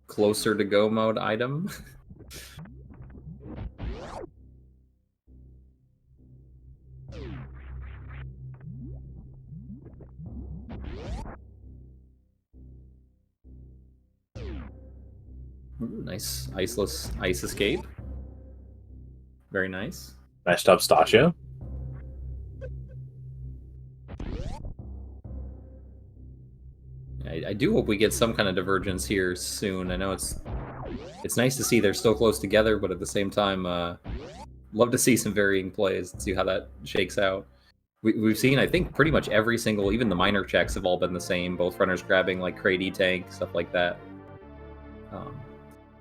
closer to go mode item. Ooh, nice ice escape. Very nice. Nice job, Mustachio. I do hope we get some kind of divergence here soon. I know it's nice to see they're still close together, but at the same time, love to see some varying plays and see how that shakes out. We've seen, I think, pretty much every single, even the minor checks have all been the same. Both runners grabbing like Crate tank, stuff like that.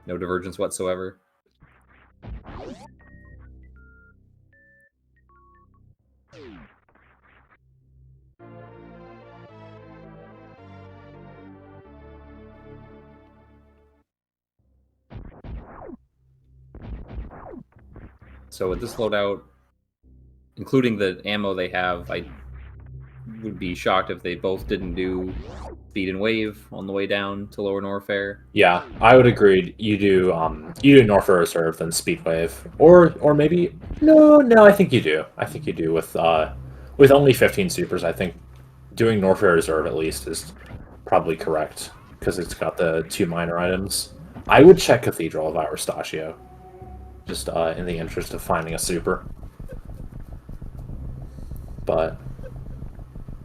No divergence whatsoever. So with this loadout, including the ammo they have, I would be shocked if they both didn't do speed and wave on the way down to lower Norfair. Yeah, I would agree. You do Norfair Reserve then speed wave, or maybe no. I think you do. I think you do with only 15 supers. I think doing Norfair Reserve at least is probably correct because it's got the 2 minor items. I would check Cathedral if I were Mustachio, just in the interest of finding a super. But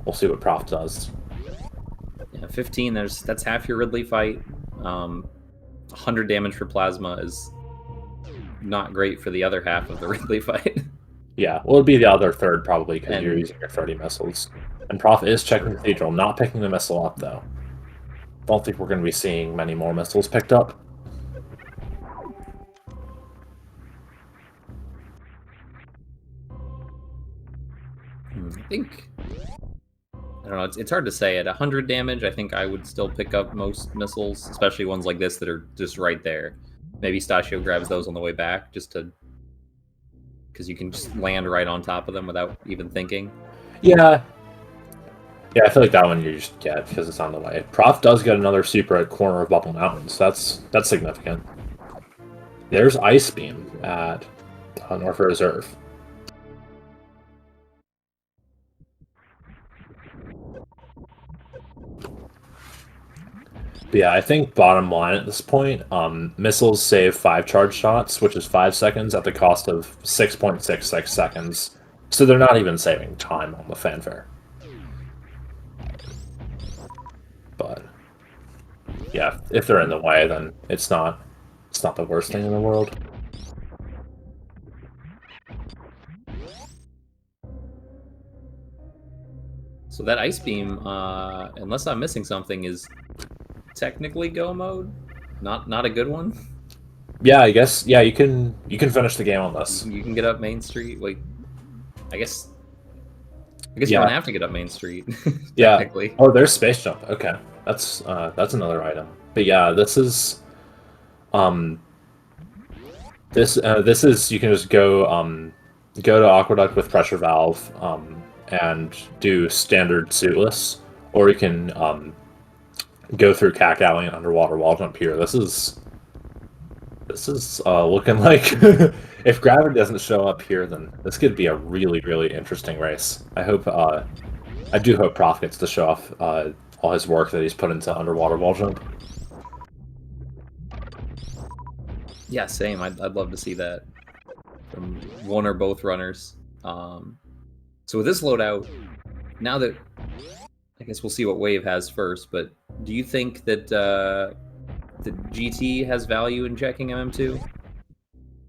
we'll see what Prof does. Yeah, 15. That's half your Ridley fight. 100 damage for plasma is not great for the other half of the Ridley fight. Yeah, well, it'd be the other third probably because you're using your 30 missiles. And Prof is checking Cathedral, not picking the missile up though. Don't think we're going to be seeing many more missiles picked up. I think, I don't know, it's hard to say. At 100 damage, I think I would still pick up most missiles, especially ones like this that are just right there. Maybe Mustachio grabs those on the way back, just to, because you can just land right on top of them without even thinking. Yeah, I feel like that one you just get because it's on the way. Prof does get another super at corner of Bubble Mountain, so that's significant. There's Ice Beam at Norfair Reserve. But yeah, I think bottom line at this point, missiles save 5 charge shots, which is 5 seconds at the cost of 6.66 seconds. So they're not even saving time on the fanfare. But yeah, if they're in the way, then it's not the worst thing in the world. So that Ice Beam, unless I'm missing something, is technically go mode. Not a good one. Yeah, I guess. Yeah, you can finish the game on this. You can get up Main Street. Like, I guess you don't have to get up Main Street. Yeah. Oh, there's Space Jump. Okay, that's another item. But yeah, this is this is you can just go to Aqueduct with Pressure Valve and do standard suitless, or you can go through Cack Alley and underwater wall jump here. This is looking like if gravity doesn't show up here, then this could be a really, really interesting race. I do hope Prof gets to show off all his work that he's put into underwater wall jump. Yeah, same. I'd love to see that from one or both runners. So with this loadout, now that I guess we'll see what Wave has first, but do you think that the GT has value in checking MM2?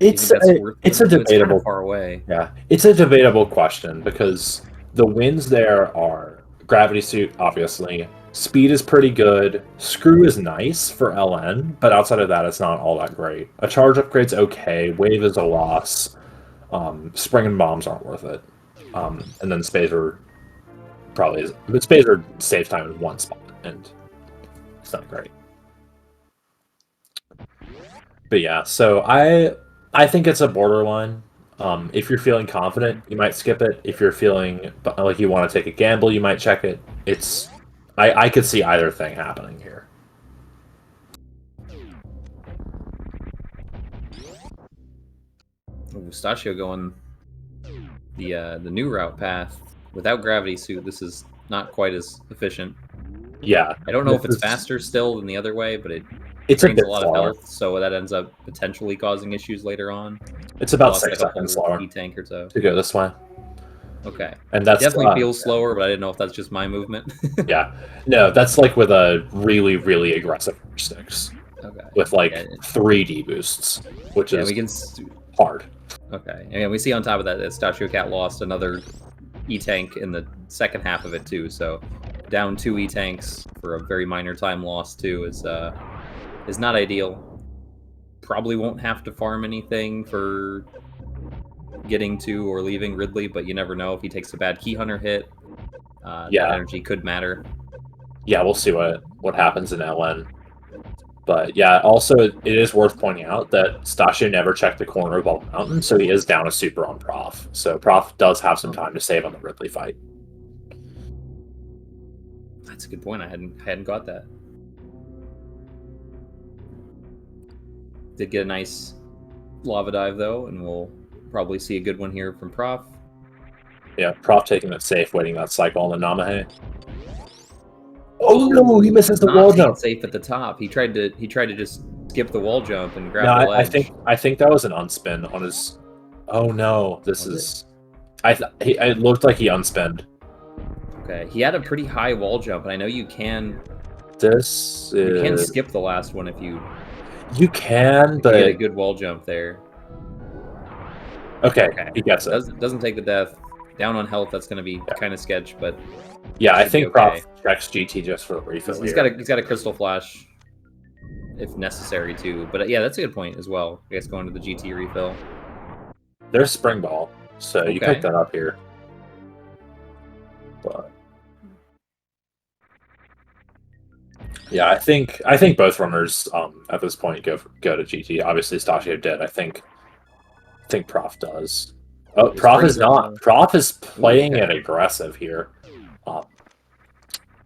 It's a debatable. It's kind of far away. Yeah, it's a debatable question because the wins there are gravity suit, obviously. Speed is pretty good. Screw is nice for LN, but outside of that, it's not all that great. A charge upgrade's okay. Wave is a loss. Spring and bombs aren't worth it. And then Spazer probably is. But Spazer saves time in 1 spot, and it's not great. But yeah, so I think it's a borderline. If you're feeling confident, you might skip it. If you're feeling like you want to take a gamble, you might check it. I could see either thing happening here. Mustachio going the new route path without gravity suit. This is not quite as efficient. Yeah. I don't know if it's faster still than the other way, but it's drains a lot slower. of health, so that ends up potentially causing issues later on. It's about 6 seconds slower E-tank or so. to go this way. Okay. And that's definitely feels slower, but I didn't know if that's just my movement. Yeah. No, that's like with a really, really aggressive sticks. Okay. With like 3D boosts, which is we can hard. Okay. And we see on top of that Mustachio Cat lost another E-tank in the second half of it too, so down 2 E-tanks for a very minor time loss too is not ideal. Probably won't have to farm anything for getting to or leaving Ridley, but you never know if he takes a bad Key Hunter hit. That energy could matter. Yeah, we'll see what happens in LN. But yeah, also it is worth pointing out that Mustachio never checked the corner of Bubble Mountain, so he is down a super on Prof. So Prof does have some time to save on the Ridley fight. That's a good point. I hadn't got that. Did get a nice lava dive though, and we'll probably see a good one here from Prof. Yeah, Prof taking it safe, waiting that cycle on the Namahe. Oh no, he misses the wall jump. Safe at the top. He tried to just skip the wall jump and grab the ledge. I think that was an unspin on his. Oh no, this is. It looked like he unspinned. Okay, he had a pretty high wall jump, and I know you can. You can skip the last one if you. You can, but you get a good wall jump there. Okay, he gets it. Doesn't take the death. Down on health, that's going to be kind of sketch, but. Yeah, I think Prof checks GT just for the refill. He's got a crystal flash, if necessary too. But yeah, that's a good point as well. I guess going to the GT refill. There's Spring Ball, so you pick that up here. But yeah, I think both runners at this point go to GT. Obviously, Mustachio did. I think Prof does. Oh, Prof is not. Prof is playing it aggressive here.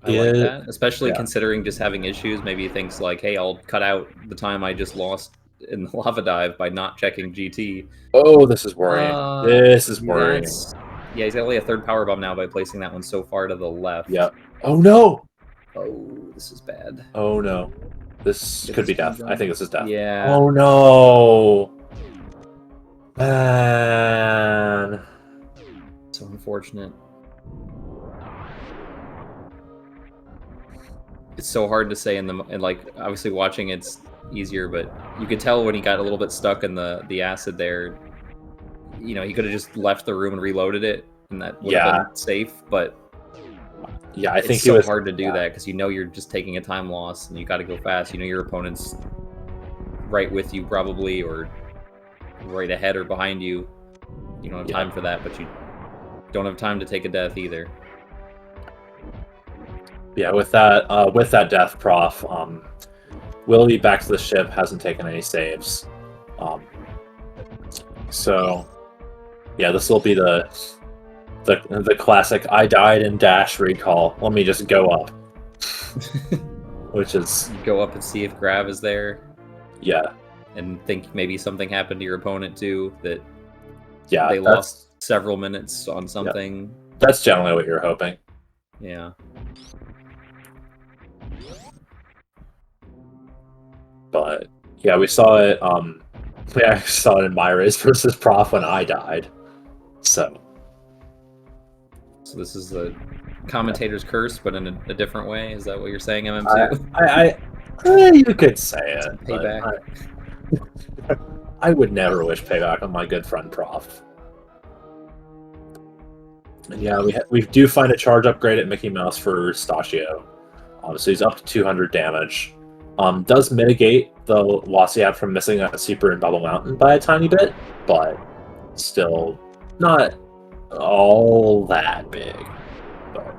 I like that, especially considering just having issues. Maybe he thinks like, hey, I'll cut out the time I just lost in the lava dive by not checking GT. Oh, this is worrying. This is worrying. Yeah, he's got only a third power bomb now by placing that one so far to the left. Yeah. Oh no! Oh, this is bad. Oh no. This could be death. I think this is death. Yeah. Oh no! Man. So unfortunate. It's so hard to say and like obviously watching it's easier, but you could tell when he got a little bit stuck in the acid there. You know, he could have just left the room and reloaded it, and that would have been safe. But yeah, I think it's so hard to do that because you know you're just taking a time loss and you got to go fast. You know your opponent's right with you probably, or right ahead or behind you. You don't have time for that, but you don't have time to take a death either. Yeah, with that death, Prof, will be back to the ship. Hasn't taken any saves, so yeah, this will be the classic "I died in dash" recall. Let me just go up, which is you go up and see if Grav is there. Yeah, and think maybe something happened to your opponent too. That they lost several minutes on something. Yeah. That's generally what you're hoping. Yeah. But yeah, we saw it. We actually saw it in my race versus Prof when I died. So this is the commentator's curse, but in a different way. Is that what you're saying, MM2? You could say it. Payback. I would never wish payback on my good friend Prof. And yeah, we do find a charge upgrade at Mickey Mouse for Mustachio. So he's up to 200 damage. Does mitigate the loss he had from missing a super in Bubble Mountain by a tiny bit, but still not all that big. But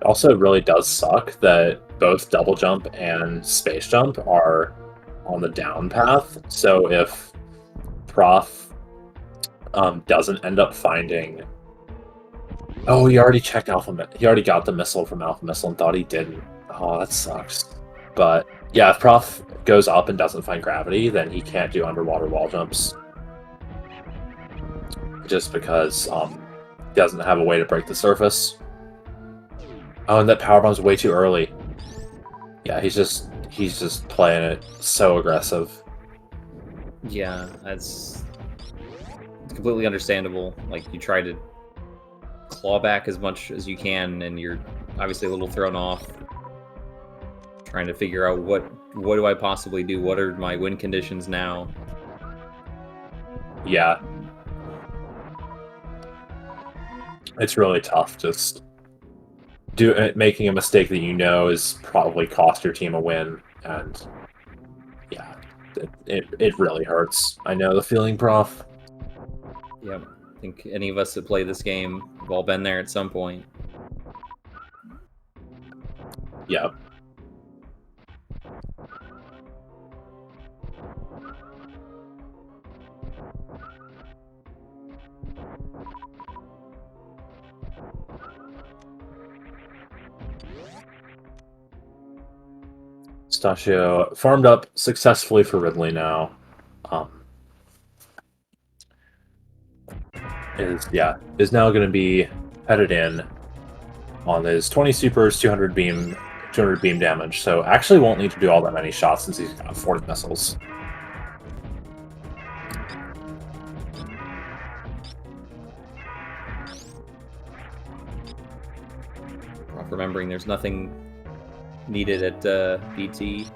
also, it really does suck that both double jump and space jump are on the down path. So if Prof doesn't end up finding... Oh, he already checked Alpha... He already got the missile from Alpha Missile and thought he didn't. Oh, that sucks. But yeah, if Prof goes up and doesn't find gravity, then he can't do underwater wall jumps. Just because he doesn't have a way to break the surface. Oh, and that power bomb's way too early. Yeah, he's just playing it so aggressive. Yeah, it's completely understandable. Like, you try to claw back as much as you can, and you're obviously a little thrown off. Trying to figure out what do I possibly do? What are my win conditions now? Yeah. It's really tough, just making a mistake that you know is probably cost your team a win, and yeah, it really hurts. I know the feeling, Prof. Yep. I think any of us that play this game have all been there at some point. Yep. Mustachio farmed up successfully for Ridley now. Is now going to be headed in on his 20 supers, 200 beam damage. So actually won't need to do all that many shots since he's got 40 missiles. Remembering there's nothing needed at BT.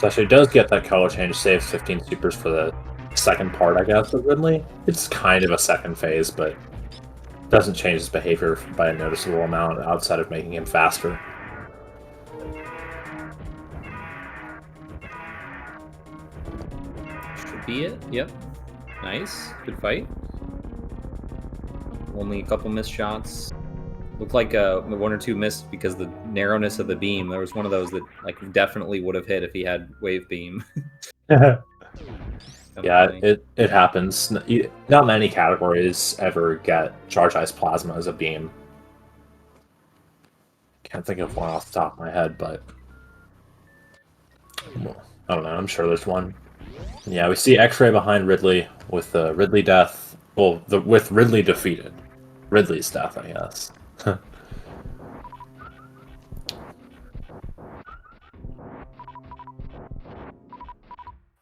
Mustachio does get that color change, saves 15 supers for the second part, I guess, of Ridley. It's kind of a second phase, but doesn't change his behavior by a noticeable amount outside of making him faster. Should be it. Yep. Nice. Good fight. Only a couple missed shots. Looked like one or two missed because the narrowness of the beam. There was one of those that like definitely would have hit if he had wave beam. Yeah, it happens. Not many categories ever get charge ice plasma as a beam. Can't think of one off the top of my head, but I don't know. I'm sure there's one. Yeah, we see X-ray behind Ridley with Ridley death. Well, with Ridley defeated. Ridley's death, I guess.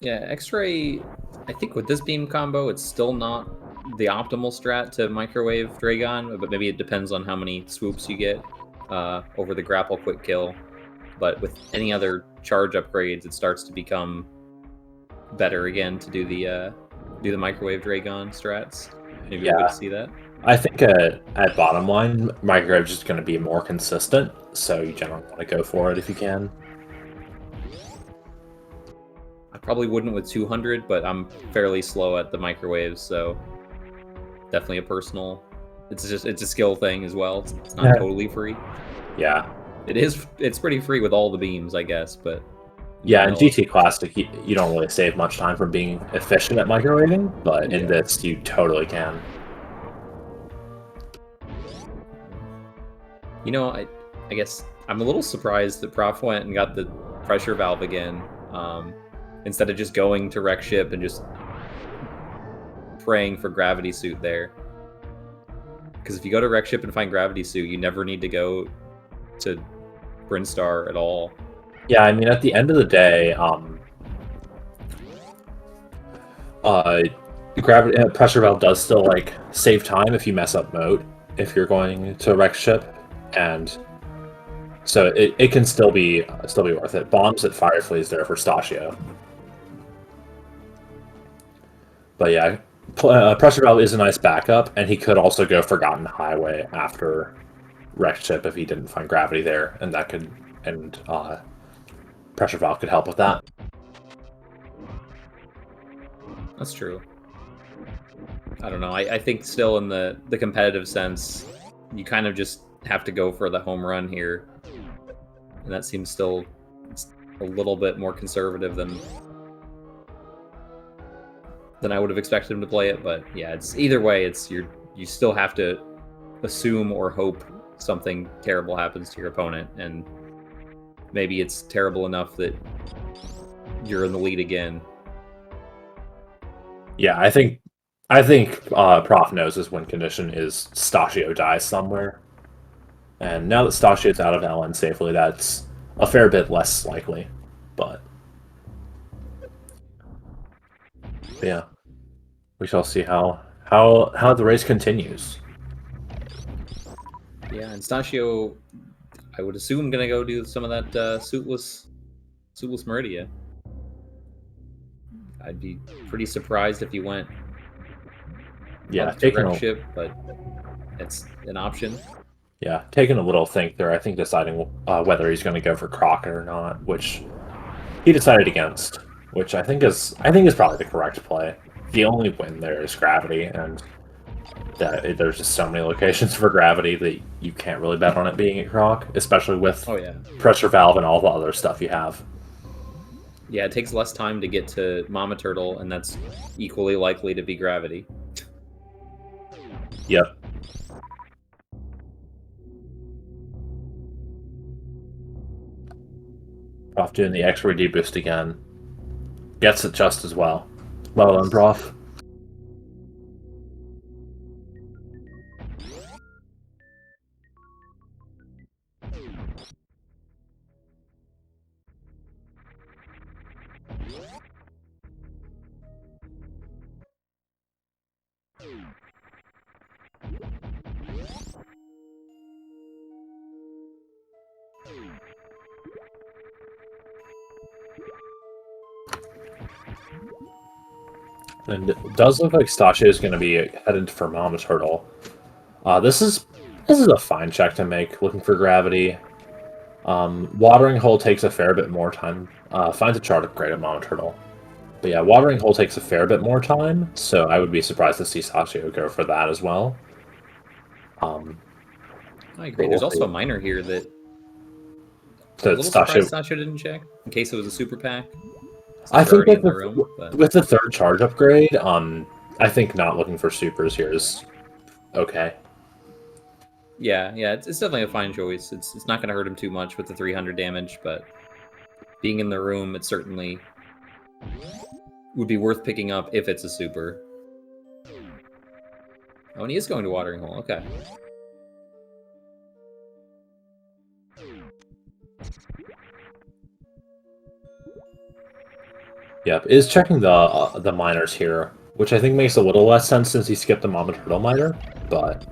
Yeah, X-ray, I think with this beam combo, it's still not the optimal strat to microwave Dragon, but maybe it depends on how many swoops you get over the grapple quick kill. But with any other charge upgrades, it starts to become better again to do the microwave Dragon strats. Maybe we're good to see that. I think at bottom line, microwave is just going to be more consistent, so you generally want to go for it if you can. I probably wouldn't with 200, but I'm fairly slow at the microwaves, so definitely a personal. It's a skill thing as well. It's not totally free. Yeah, it is. It's pretty free with all the beams, I guess, but yeah. In GT Classic, you don't really save much time from being efficient at microwaving, but in this, you totally can. You know, I guess I'm a little surprised that Prof went and got the pressure valve again, instead of just going to wreck ship and just praying for gravity suit there. Because if you go to wreck ship and find gravity suit, you never need to go to Brinstar at all. Yeah, I mean, at the end of the day, gravity pressure valve does still like save time if you mess up mode if you're going to wreck ship, and so it can still be worth it. Bombs at Firefly there for Mustachio. But yeah, pressure valve is a nice backup, and he could also go Forgotten Highway after wrecked ship if he didn't find gravity there, and that could pressure valve could help with that. That's true. I don't know. I think still in the competitive sense, you kind of just have to go for the home run here, and that seems still a little bit more conservative than I would have expected him to play it. But yeah, it's either way. It's you still have to assume or hope something terrible happens to your opponent, and maybe it's terrible enough that you're in the lead again. Yeah, I think Prof knows his win condition is Mustachio dies somewhere, and now that Mustachio's out of LN safely, that's a fair bit less likely. But yeah, we shall see how the race continues. Yeah, and Mustachio, I would assume, gonna go do some of that suitless Meridia. I'd be pretty surprised if he went taking wreck ship, but it's an option. Yeah, taking a little think there. I think deciding whether he's going to go for Crockett or not, which he decided against, which I think is probably the correct play. The only win there is gravity, and there's just so many locations for gravity that you can't really bet on it being at Croc, especially with pressure valve and all the other stuff you have. Yeah, it takes less time to get to Mama Turtle, and that's equally likely to be gravity. Yep. Prof doing the X-ray deboost again. Gets it just as well. Well done, Prof. And it does look like Mustachio is going to be headed for Mama Turtle. This is a fine check to make, looking for gravity. Watering Hole takes a fair bit more time. Finds a chart upgrade at Mama Turtle. But yeah, Watering Hole takes a fair bit more time, so I would be surprised to see Mustachio go for that as well. I agree. There's also a miner here that a little surprised Mustachio didn't check, in case it was a super pack. I think with the third charge upgrade, I think not looking for supers here is okay. Yeah, it's definitely a fine choice. It's not going to hurt him too much with the 300 damage, but being in the room, it certainly would be worth picking up if it's a super. Oh, and he is going to Watering Hole. Okay. Yep, is checking the miners here, which I think makes a little less sense since he skipped the Mama Turtle miner, but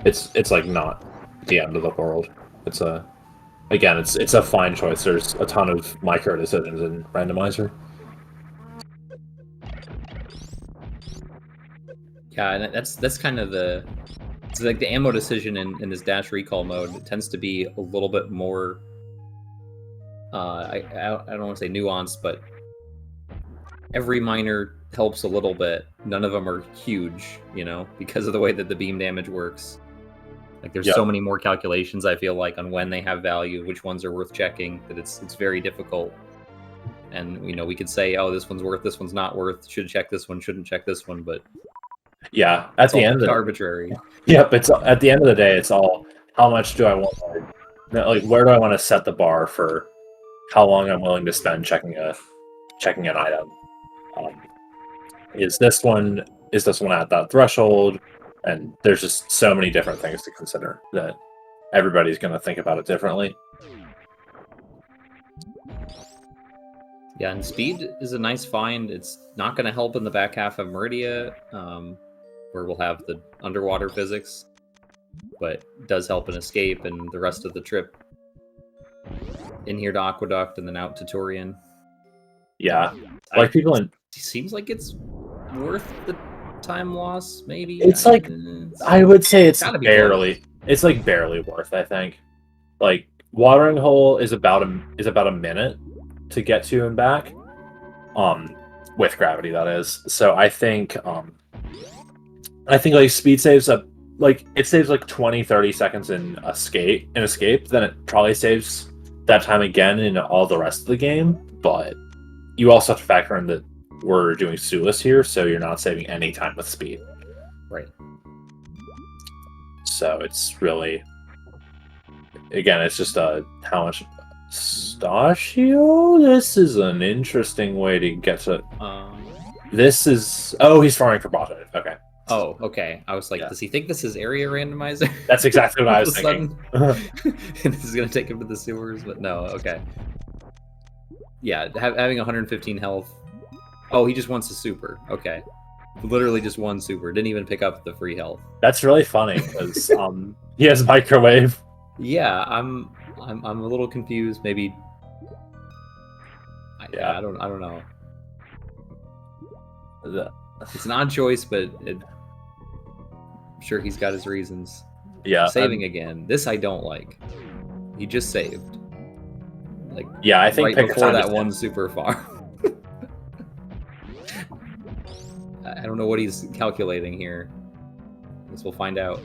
it's like not the end of the world. It's a fine choice. There's a ton of micro decisions in Randomizer. Yeah, and that's kind of it's like the ammo decision in this dash recall mode. It tends to be a little bit more I don't want to say nuanced, but every miner helps a little bit. None of them are huge, because of the way that the beam damage works. Like there's so many more calculations, I feel like, on when they have value, which ones are worth checking, that it's very difficult. And we could say, oh, this one's worth, this one's not worth, should check this one, shouldn't check this one, but yeah, at the end, arbitrary. Yep, it's at the end of the day, it's all how much do I want, like where do I want to set the bar for how long I'm willing to spend checking an item. Is this one at that threshold? And there's just so many different things to consider that everybody's going to think about it differently. Yeah, and speed is a nice find. It's not going to help in the back half of Meridia, where we'll have the underwater physics, but does help in Escape and the rest of the trip in here to Aqueduct and then out to Turian. Yeah, like people in... Seems like it's worth the time loss, maybe. It's like, I would say it's barely. It's like barely worth. I think, like Watering Hole is about a minute to get to and back, with gravity, that is. So I think like speed saves up, like it saves like 20-30 seconds in escape, then it probably saves that time again in all the rest of the game. But you also have to factor in that we're doing Sulis here, so you're not saving any time with speed. Right. So it's really, again, it's just how much... Mustachio? This is an interesting way to get to... This is... Oh, he's farming for bottom. Okay. Oh, okay. I was like, does he think this is area randomizer? That's exactly what I was thinking. And this is going to take him to the sewers, but no, okay. Yeah, having 115 health. Oh, he just wants a super. Okay. Literally just one super. Didn't even pick up the free health. That's really funny, because he has microwave. Yeah, I'm a little confused. Maybe... I don't know. It's an odd choice, but I'm sure he's got his reasons. Yeah. Saving again. This I don't like. He just saved. Like, yeah, I think right before that one super farm. I don't know what he's calculating here. I guess we'll find out.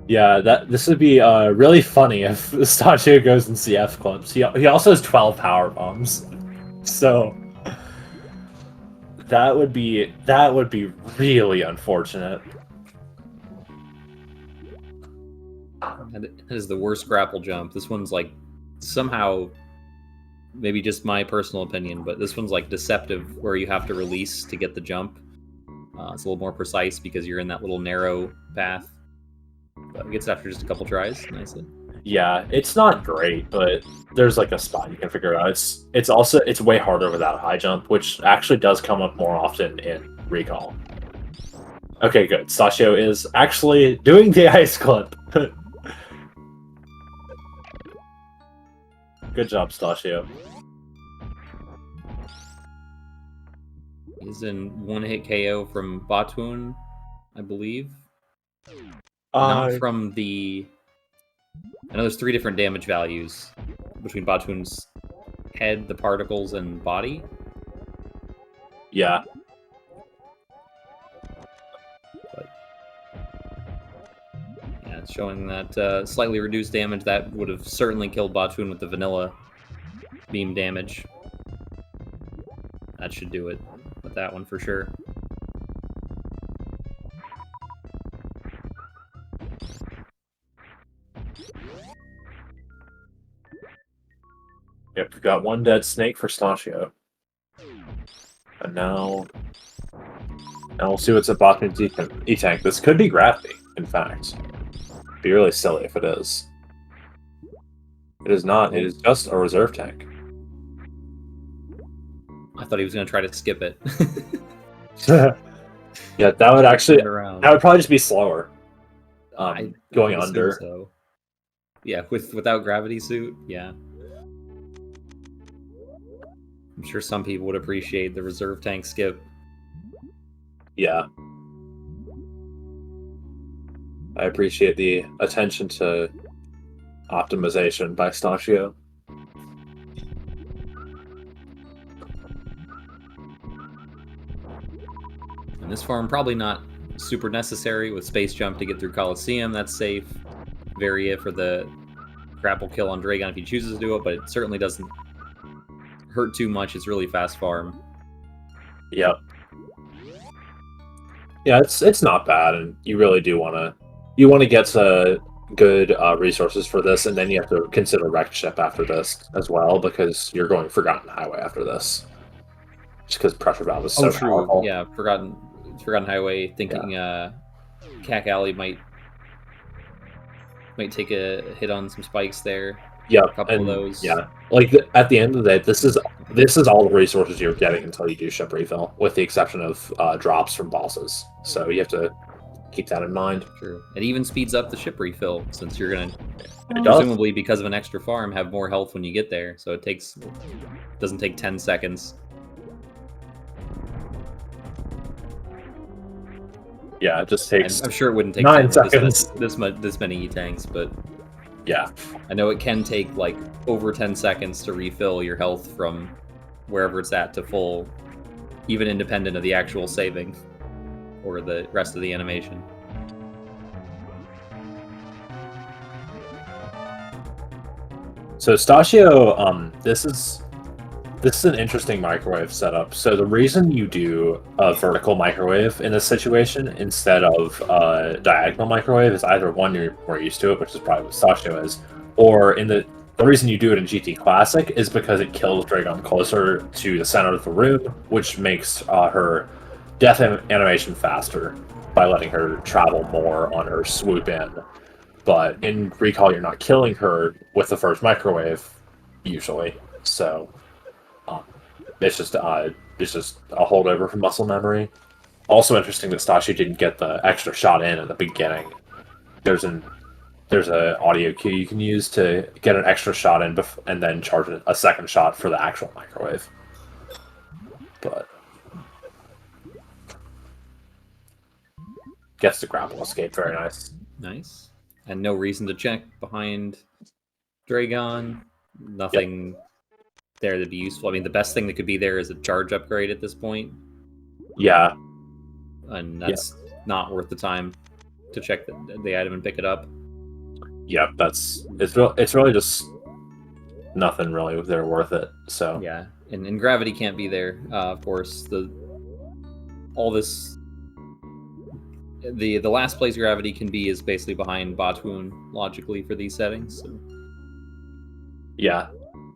Yeah, this would be really funny if Mustachio goes in CF clubs. He also has 12 power bombs, so that would be really unfortunate. That is the worst grapple jump. This one's like somehow, maybe just my personal opinion, but this one's like deceptive, where you have to release to get the jump. It's a little more precise because you're in that little narrow path. But it gets after just a couple tries, nicely. Yeah, it's not great, but there's like a spot you can figure out. It's way harder without a high jump, which actually does come up more often in Recall. Okay, good. Mustachio is actually doing the ice clip. Good job, Mustachio. He's in one-hit KO from V.I.L.E.P.L.U.M.E, I believe. Not from the... I know there's 3 different damage values between V.I.L.E.P.L.U.M.E's head, the particles, and body. Yeah. But, yeah, it's showing that slightly reduced damage. That would have certainly killed V.I.L.E.P.L.U.M.E with the vanilla beam damage. That should do it with that one for sure. Yep, we've got one dead snake for Mustachio. And now we'll see what's at bottom E-Tank. This could be gravity, in fact. It'd be really silly if it is. It is not. It is just a reserve tank. I thought he was going to try to skip it. Yeah, that would actually... That would probably just be slower. Going under. So. Yeah, without gravity suit, yeah. I'm sure some people would appreciate the reserve tank skip. Yeah. I appreciate the attention to optimization by Mustachio. And this farm probably not super necessary with Space Jump to get through Coliseum. That's safe. Varia for the grapple kill on Dragon if he chooses to do it, but it certainly doesn't hurt too much. It's really fast farm. Yep. Yeah, it's not bad, and you really do want to get good resources for this, and then you have to consider Wrecked Ship after this as well, because you're going Forgotten Highway after this. Just because Pressure Valve is so powerful. Yeah, Forgotten Highway, thinking Cack Alley might Might take a hit on some spikes there. Yep, A couple of those. Yeah, like at the end of the day, this is all the resources you're getting until you do ship refill, with the exception of drops from bosses. So you have to keep that in mind. True. It even speeds up the ship refill since you're gonna It does. presumably, because of an extra farm, have more health when you get there. So it doesn't take 10 seconds. Yeah, it just takes. I'm sure it wouldn't take 9 seconds. this many E-tanks, but Yeah, I know it can take like over 10 seconds to refill your health from wherever it's at to full, even independent of the actual saving or the rest of the animation. So Mustachio, this is an interesting microwave setup. So the reason you do a vertical microwave in this situation instead of a diagonal microwave is either one, you're more used to it, which is probably what Mustachio is, or the reason you do it in GT Classic is because it kills Dragon closer to the center of the room, which makes her death animation faster by letting her travel more on her swoop in. But in Recall, you're not killing her with the first microwave, usually. So it's just a holdover from muscle memory. Also interesting that Stashi didn't get the extra shot in at the beginning. There's an audio cue you can use to get an extra shot in and then charge a second shot for the actual microwave. But gets the grapple escape, very nice. Nice. And no reason to check behind Dragon. Nothing there to be useful. I mean, the best thing that could be there is a charge upgrade at this point. Yeah. And that's not worth the time to check the item and pick it up. Yep, it's really just nothing really there worth it. So yeah, and gravity can't be there. Of course, the last place gravity can be is basically behind V.I.L.E.P.L.U.M.E. logically for these settings. So. Yeah,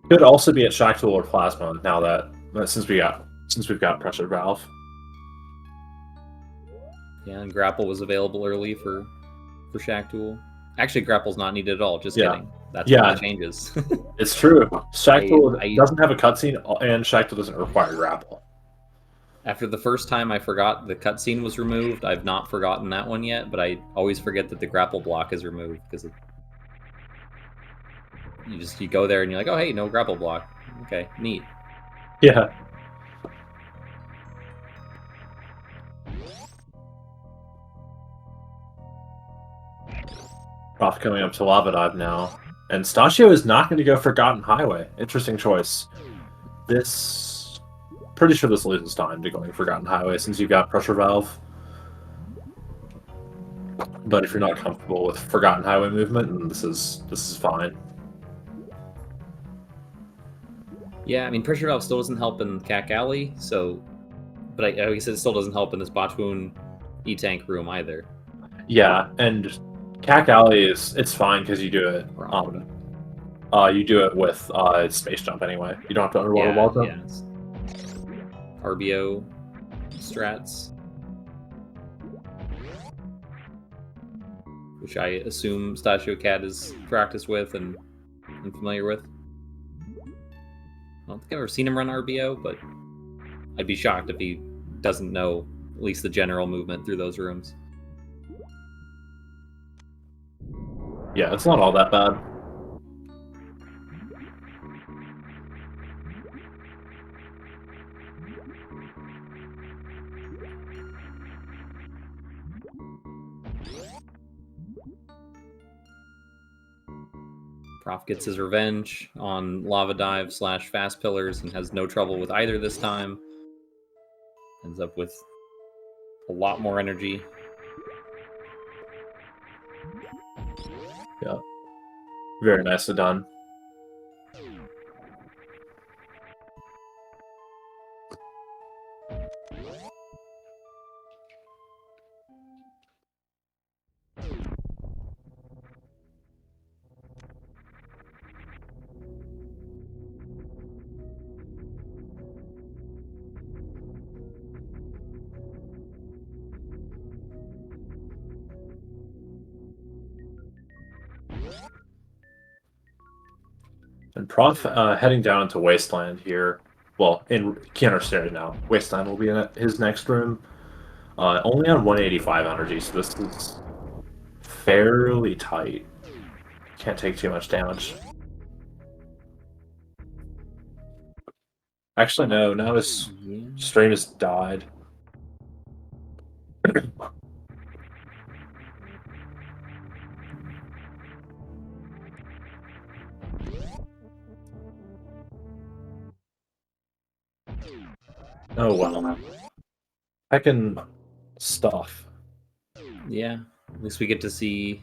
could also be at Shock Tool or Plasma now that since we've got Pressure Valve. Yeah, and Grapple was available early for Shack Tool. Actually, Grapple's not needed at all. Just kidding. That's when that changes. It's true. Shack Tool doesn't have a cutscene, and Shack Tool doesn't require Grapple. After the first time I forgot the cutscene was removed, I've not forgotten that one yet, but I always forget that the grapple block is removed because you go there and you're like, oh hey, no grapple block. Okay, neat. Yeah. Prof coming up to Lava Dive now. And Mustachio is not going to go Forgotten Highway. Interesting choice. Pretty sure this loses time to going Forgotten Highway since you've got Pressure Valve. But if you're not comfortable with Forgotten Highway movement, then this is fine. Yeah, I mean, Pressure Valve still doesn't help in Cack Alley, so... But I guess it still doesn't help in this V.I.L.P.L.U.M.E. E-Tank room either. Yeah, and Cack Alley it's fine because you do it with Space Jump anyway. You don't have to underwater wall jump. Yeah. RBO strats, which I assume Mustachio Cat is practiced with and familiar with. I don't think I've ever seen him run RBO, but I'd be shocked if he doesn't know at least the general movement through those rooms. Yeah, it's not all that bad. Prof gets his revenge on Lava Dive / Fast Pillars and has no trouble with either this time. Ends up with a lot more energy. Yeah. Very nicely done. And Prof heading down into Wasteland here. Well, in Keanu Stairs now. Wasteland will be in his next room. Only on 185 energy, so this is fairly tight. Can't take too much damage. Actually, no. Now his stream has died. Oh, well. Heckin' stuff. Yeah, at least we get to see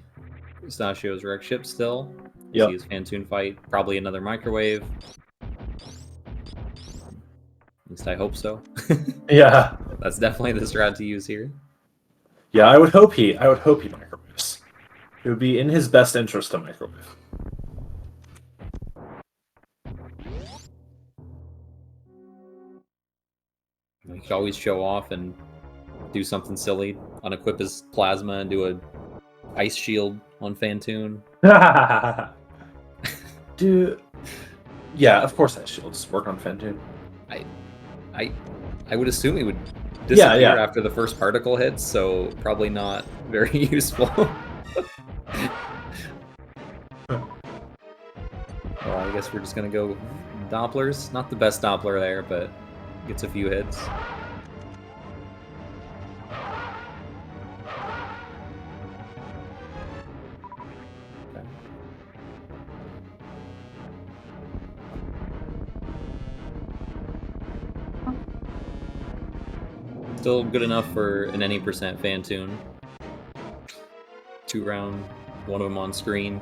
Mustachio's wreck ship still. Yep. See his Fantoon fight. Probably another microwave. At least I hope so. Yeah. That's definitely the strat to use here. Yeah, I would hope he microwaves. It would be in his best interest to microwave. He could always show off and do something silly, unequip his plasma and do a ice shield on Fantoon. Dude, yeah, of course that shields work on Fantoon. I would assume he would disappear Yeah. after the first particle hits, so probably not very useful. Well, I guess we're just gonna go Dopplers. Not the best Doppler there, but gets a few hits. Okay. Still good enough for an any percent Fantoon. 2 round, one of them on screen.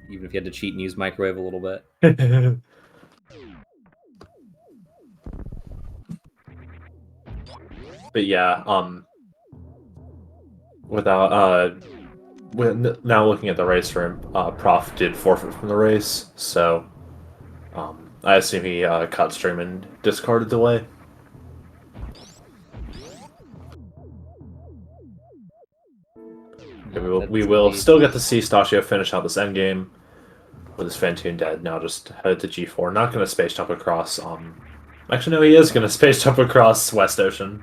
Even if you had to cheat and use microwave a little bit. But yeah, now looking at the race room, Prof did forfeit from the race, so I assume he cut stream and discarded delay. We will still get to see Mustachio finish out this endgame with his Fantoon dead. Now just headed to G4. Not going to space jump across. Actually, no, he is going to space jump across West Ocean.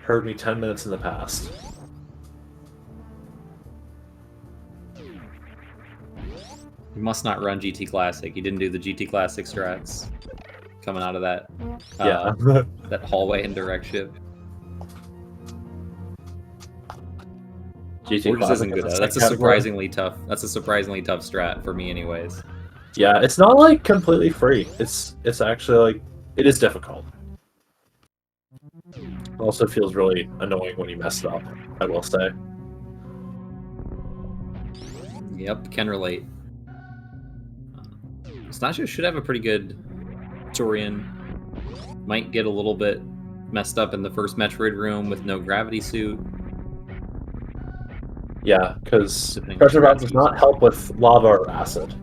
Heard me 10 minutes in the past. You must not run GT Classic. You didn't do the GT Classic strats coming out of that that hallway and direct ship. GT Classic isn't good. That's a surprisingly tough. That's a surprisingly tough strat for me, anyways. Yeah, it's not like completely free. It's actually like it is difficult. It also feels really annoying when you mess it up, I will say. Yep, can relate. Mustachio should have a pretty good Torian. Might get a little bit messed up in the first Metroid room with no gravity suit. Yeah, because pressure bounce does not help with lava or acid.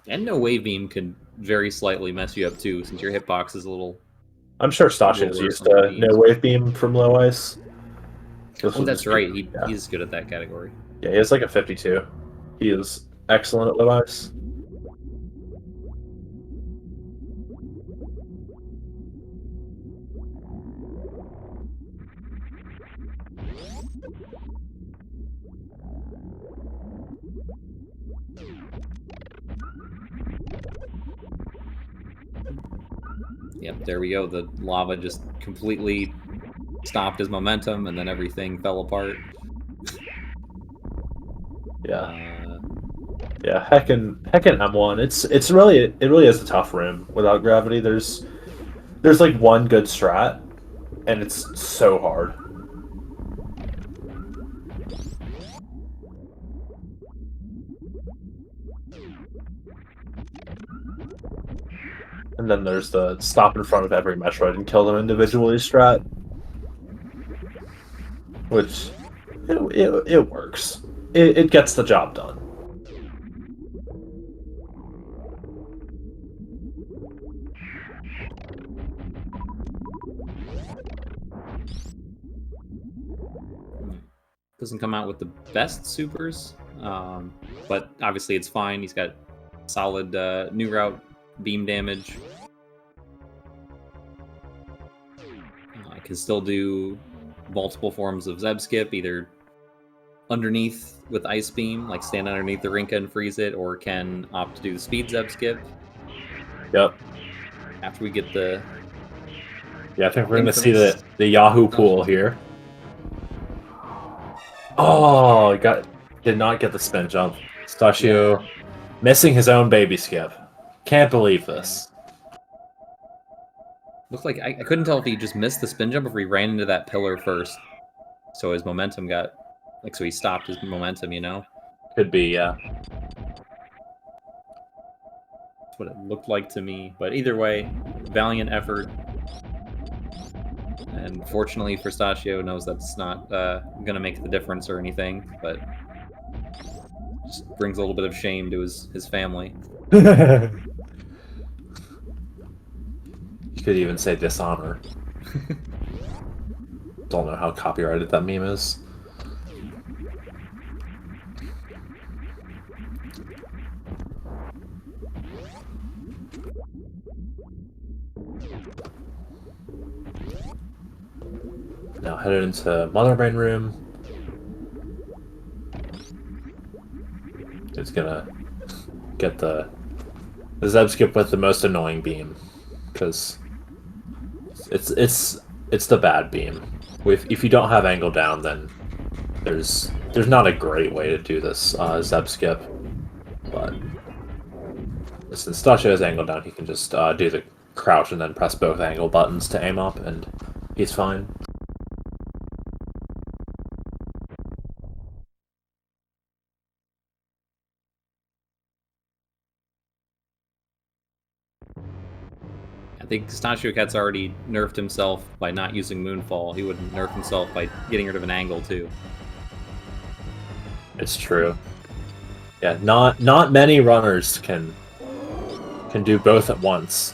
And no wave beam could very slightly mess you up too, since your hitbox is a little... I'm sure Mustachio's used to no wave beam from low ice. Oh, that's right. He's good at that category. Yeah, he has like a 52. He is excellent at low ice. Yep, there we go. The lava just completely stopped his momentum, and then everything fell apart. Yeah. Yeah, heckin' M1. It really is a tough room without gravity. There's like one good strat, and it's so hard. And then there's the stop in front of every Metroid and kill them individually strat. Which, it works. It gets the job done. Doesn't come out with the best supers. But obviously it's fine. He's got solid new route beam damage. Can still do multiple forms of Zeb Skip, either underneath with Ice Beam, like stand underneath the Rinka and freeze it, or can opt to do the speed Zeb Skip. Yep. After we get the... Yeah, I think we're going to see the Yahoo pool here. Oh, did not get the spin jump. Mustachio missing his own baby skip. Can't believe this. Looked like I couldn't tell if he just missed the spin jump or if he ran into that pillar first. So his momentum got... Like, so he stopped his momentum, you know? Could be, yeah. That's what it looked like to me. But either way, valiant effort. And fortunately for Mustachio, knows that's not going to make the difference or anything. But just brings a little bit of shame to his family. You could even say dishonor. Don't know how copyrighted that meme is. Now headed into Mother Brain Room. It's gonna get the Zeb Skip with the most annoying beam, because it's the bad beam. If you don't have angle down, then there's not a great way to do this Zeb Skip. But since Mustachio has angle down, he can just do the crouch and then press both angle buttons to aim up, and he's fine. I think Mustachio Cat's already nerfed himself by not using Moonfall. He would nerf himself by getting rid of an angle, too. It's true. Yeah, not many runners can do both at once.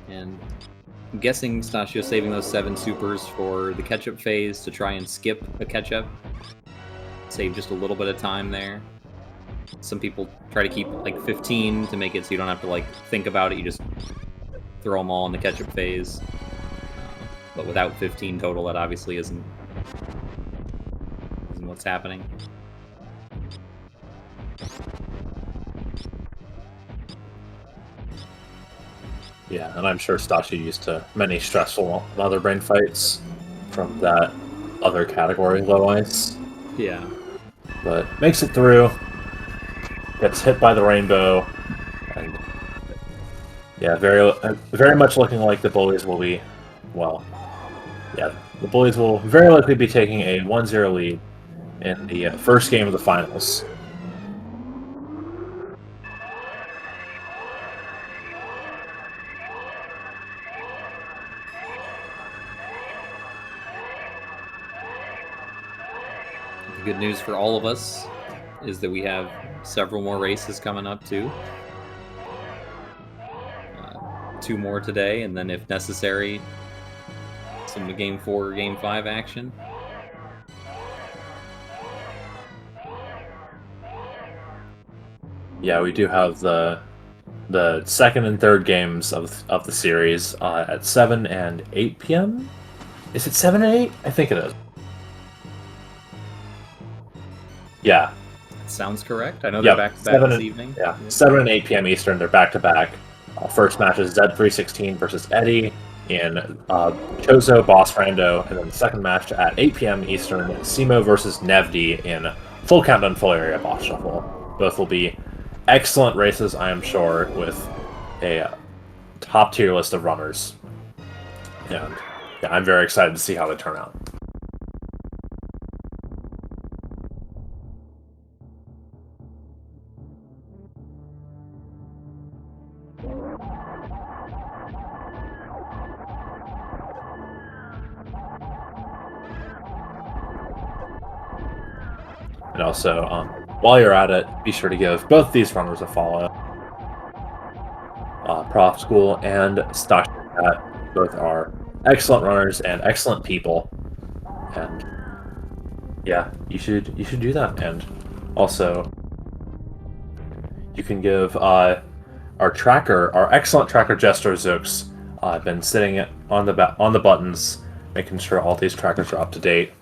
And I'm guessing Mustachio's saving those 7 supers for the catch-up phase to try and skip a catch-up. Save just a little bit of time there. Some people try to keep like 15 to make it so you don't have to like think about it. You just throw them all in the catch-up phase. But without 15 total, that obviously isn't what's happening. Yeah, and I'm sure Mustachio used to many stressful Mother Brain fights from that other category, low ice. Yeah. But makes it through. Gets hit by the rainbow. And yeah, very much looking like the Bullies will be, well, yeah, the Bullies will very likely be taking a 1-0 lead in the first game of the finals. The good news for all of us is that we have several more races coming up too. 2 more today, and then if necessary, some Game 4 or Game 5 action. Yeah, we do have the second and third games of the series at 7 and 8 p.m. Is it 7 and 8? I think it is. Yeah. Sounds correct. I know they're back to back this evening. Yeah, 7 and 8 p.m. Eastern. They're back to back. First match is Z316 versus Eddie in Chozo Boss Rando, and then the second match at 8 p.m. Eastern, Simo versus Nevdi in Full Countdown Full Area Boss Shuffle. Both will be excellent races, I am sure, with a top tier list of runners. And yeah, I'm very excited to see how they turn out. And also, while you're at it, be sure to give both these runners a follow. Prof School and Mustachio Cat both are excellent runners and excellent people. And yeah, you should do that. And also, you can give our excellent tracker Jester Zooks. Been sitting on the buttons, making sure all these trackers are up to date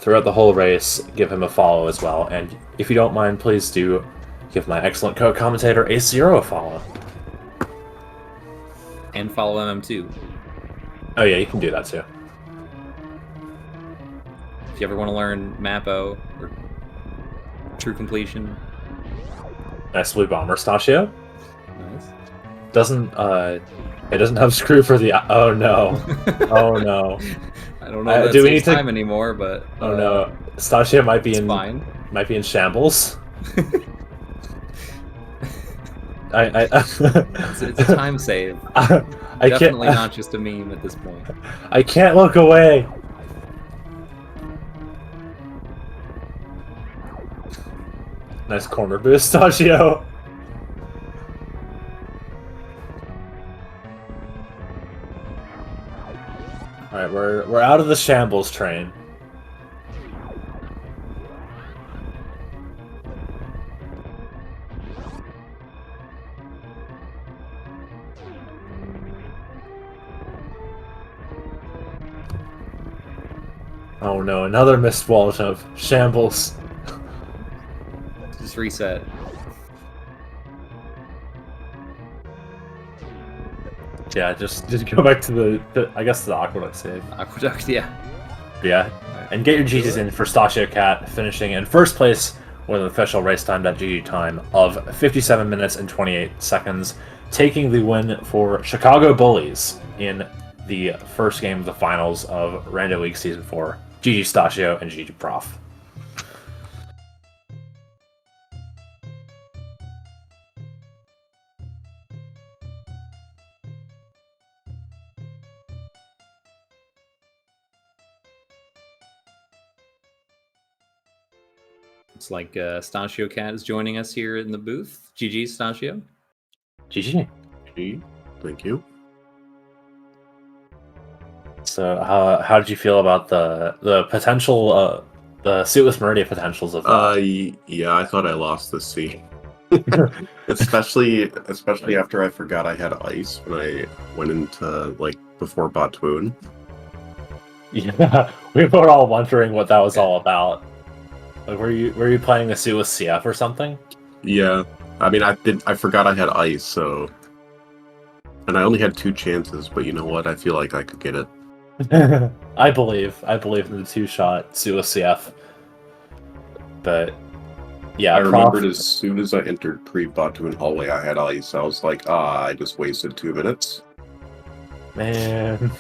throughout the whole race. Give him a follow as well, and if you don't mind, please do give my excellent co-commentator Ace Zero a follow. And follow MM2. Oh yeah, you can do that too. If you ever want to learn Mappo or True Completion. Nice blue bomber, Mustachio. Nice. It doesn't have screw for the. Oh no! Oh no! I don't know. If do we need need time anymore? But oh no, Mustachio might be fine. Might be in shambles. It's a time save. Definitely not just a meme at this point. I can't look away. Nice corner boost, Mustachio. All right, we're out of the shambles train. Oh no, another missed wallet of shambles. Just reset. Yeah, just go back to the I guess the Aqueduct save. Aqueduct, yeah. Yeah, and get your GGs in for Mustachio Cat, finishing in first place with an official race time.gg time of 57 minutes and 28 seconds, taking the win for Chicago Bullies in the first game of the finals of Rando League Season 4. GG Mustachio and GG Prof. It's like Mustachio Cat is joining us here in the booth. GG, Mustachio. GG. Thank you. So, how did you feel about the potential, the suit with Meridia potentials of that? Yeah, I thought I lost this scene. especially after I forgot I had ice when I went into before V.I.L.E.P.L.U.M.E. Yeah, we were all wondering what that was all about. Like, were you playing a suit with CF or something? Yeah, I mean I forgot I had ice, so, and I only had 2 chances, but you know what? I feel like I could get it. I believe in the 2-shot suit with CF. But yeah, I remembered as soon as I entered pre-V.I.L.P.L.U.M.E. hallway, I had ice. I was like, I just wasted 2 minutes. Man.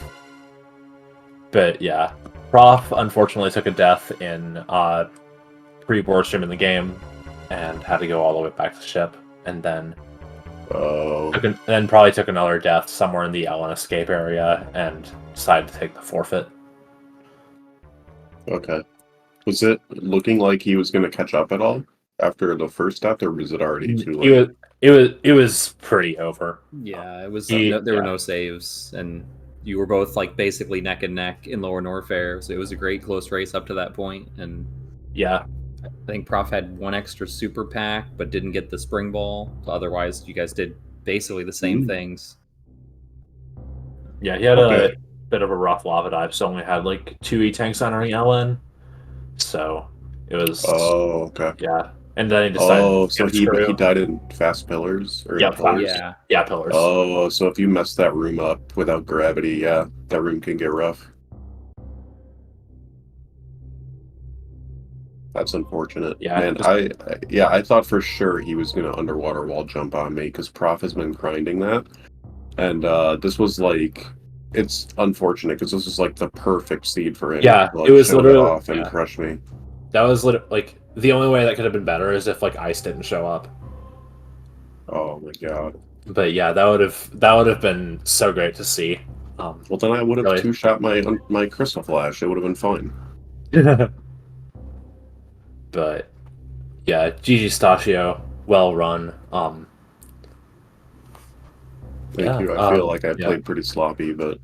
But yeah, Prof unfortunately took a death in pre-board stream in the game and had to go all the way back to ship, and then probably took another death somewhere in the Ellen escape area and decided to take the forfeit. Okay. Was it looking like he was going to catch up at all after the first death, or was it already too late? It was pretty over. Yeah, it was. There were no saves, and you were both basically neck and neck in Lower Norfair, so it was a great close race up to that point. And yeah, I think Prof had 1 extra super pack, but didn't get the spring ball. So otherwise, you guys did basically the same things. Yeah, he had a bit of a rough lava dive, so only had 2 E-tanks entering LN. So it was. Oh, okay. Yeah, and then he decided. Oh, so he died in fast pillars or pillars? Yeah, pillars. Oh, so if you mess that room up without gravity, yeah, that room can get rough. That's unfortunate. Yeah, man. I thought for sure he was gonna underwater wall jump on me because Prof has been grinding that, and this was it's unfortunate because this was the perfect seed for him. Yeah, it was literally off and crush me. That was the only way that could have been better is if ice didn't show up. Oh my god. But yeah, that would have been so great to see. Well, then I would have 2-shot my crystal flash. It would have been fine. But Yeah, GG Stachio, well run. Thank you. I feel like I played pretty sloppy, but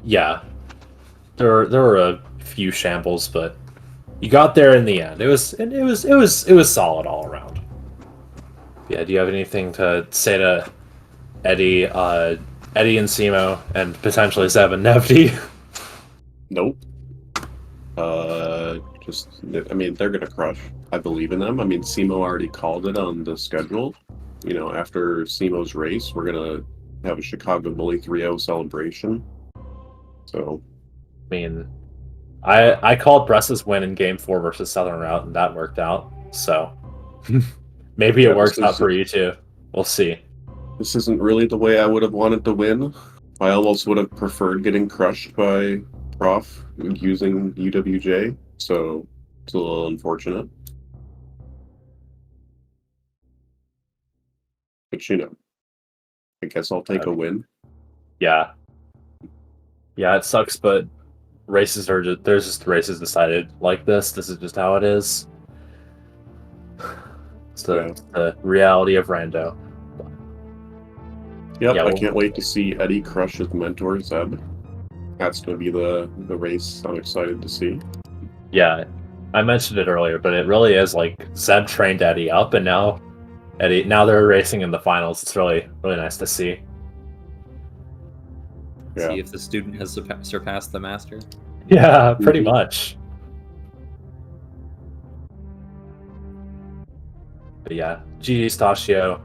yeah, there were a few shambles, but you got there in the end. It was solid all around. Yeah, do you have anything to say to Eddie, Eddie and Simo, and potentially Zeb and Nevdi? nope. I mean, they're gonna crush. I believe in them. I mean, Simo already called it on the schedule. You know, after Simo's race, we're gonna have a Chicago Bully 3-0 celebration. So, I mean, I called Bress's win in Game 4 versus Southern Route, and that worked out. So maybe it works out for you too. We'll see. This isn't really the way I would have wanted to win. I almost would have preferred getting crushed by Prof using UWJ. So it's a little unfortunate. But you know, I guess I'll take a win. Yeah. Yeah, it sucks, but races are just there's just races decided like this. This is just how it is. It's the reality of Rando. Yep, yeah, I can't wait to see Eddie crush his mentor Zeb. That's going to be the race I'm excited to see. Yeah, I mentioned it earlier, but it really is like Zeb trained Eddie up, and now they're racing in the finals. It's really nice to see. Yeah. See if the student has surpassed the master. Yeah, pretty much. But yeah, GG Stachio,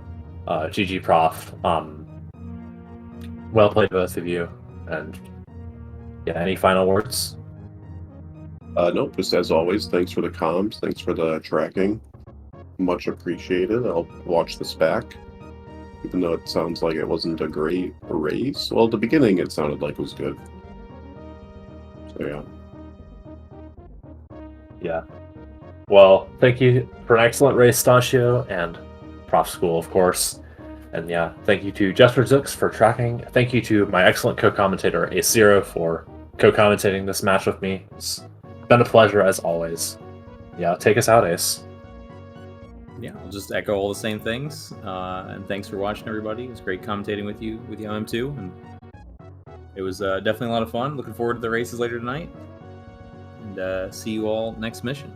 GG Prof. Well played, both of you. And yeah, any final words? Nope, just as always, thanks for the comms, thanks for the tracking. Much appreciated. I'll watch this back. Even though it sounds like it wasn't a great race. Well, at the beginning it sounded like it was good. So yeah. Yeah. Well, thank you for an excellent race, Stachio, and Prof School, of course. And yeah, thank you to Jesper Zooks for tracking. Thank you to my excellent co-commentator, Acero, for co-commentating this match with me. It's been a pleasure, as always. Yeah, take us out, Ace. Yeah, I'll just echo all the same things. And thanks for watching, everybody. It was great commentating with you M2. And it was definitely a lot of fun. Looking forward to the races later tonight. And see you all next mission.